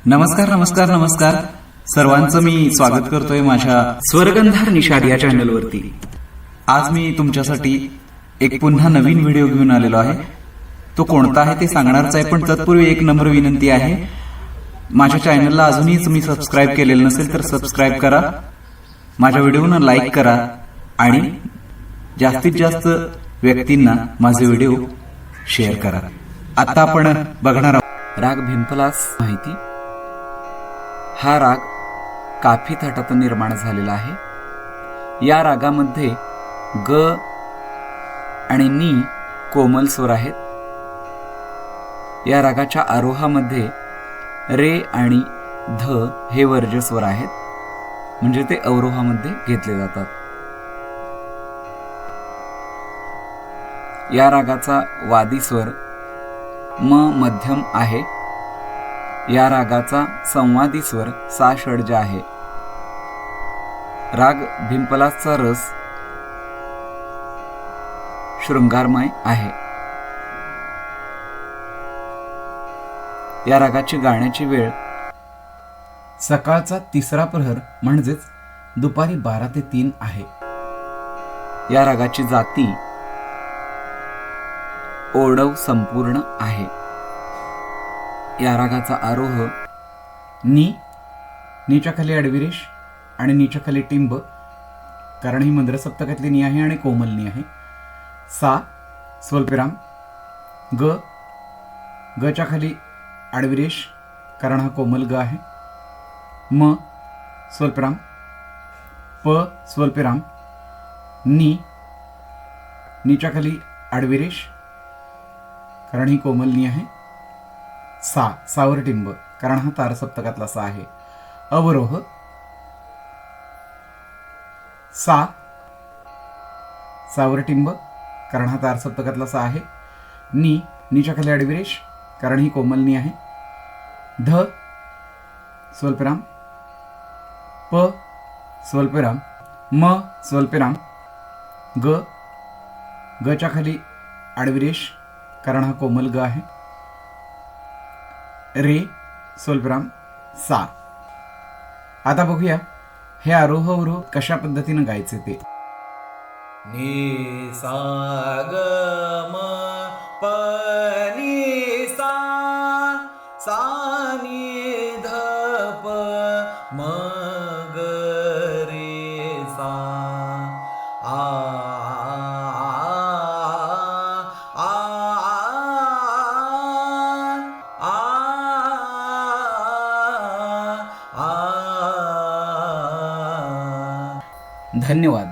नमस्कार नमस्कार नमस्कार सर्वांचं मी स्वागत करतोय माझ्या स्वर्गंधार निषाद या चॅनलवरती। आज मी तुमच्यासाठी एक पुन्हा नवीन व्हिडिओ घेऊन आलेलो आहे। तो कोणता आहे ते सांगणारच आहे, पण तत्पूर्वी एक नम्र विनंती आहे, माझ्या चॅनलला अजूनही तुम्ही सबस्क्राईब केलेलं नसेल तर सबस्क्राईब करा, माझ्या व्हिडिओना लाईक करा आणि जास्तीत जास्त व्यक्तींना माझे व्हिडिओ शेअर करा। आता आपण बघणार आहोत राग भिंपलास माहिती। हा राग काफी थाटातून निर्माण झालेला आहे। या रागामध्ये ग आणि नी कोमल स्वर आहेत। या रागाच्या आरोहामध्ये रे आणि ध हे वर्ज्य स्वर आहेत, म्हणजे ते अवरोहामध्ये घेतले जातात। या रागाचा वादी स्वर म मध्यम आहे। या रागाचा संवादी स्वर सा षड्ज आहे। राग भिंपलासचा रस शृंगारमय आहे। या रागाची गाण्याची वेळ सकाळचा 3रा प्रहर म्हणजेच दुपारी 12 ते 3 आहे। या रागाची जाती ओढव संपूर्ण आहे। या रागाचा आरोह नीच्या खाली अडविरेश आणि नीच्या खाली टिंब, कारण ही मंद्र सप्तकातली नी आहे आणि कोमल नी आहे। सा स्वल्पविराम गच्या खाली अडविरेश, कारण हा कोमल ग आहे। म स्वल्पविराम प स्वल्पविराम नीच्या खाली अडविरेश, कारण ही कोमल नी आहे। सावर टिंब, कारण हा तार सप्तकातला सा आहे। अवरोह सावर टिंब, कारण हा तार सप्तकातला सा आहे। नीच्या खाली अडविरेश, कारण ही कोमल नी आहे। ध स्वल्पविराम प स्वल्पविराम म स्वल्पविराम गच्या खाली अडविरेश, कारण हा कोमल ग आहे। रे स्वल्पविराम सा। आता बघूया हे आरोह अवरोह कशा पद्धतीने गायचे ते। नी सा ग म प नी सा, सा नी ध प म ग रे सा। आ धन्यवाद।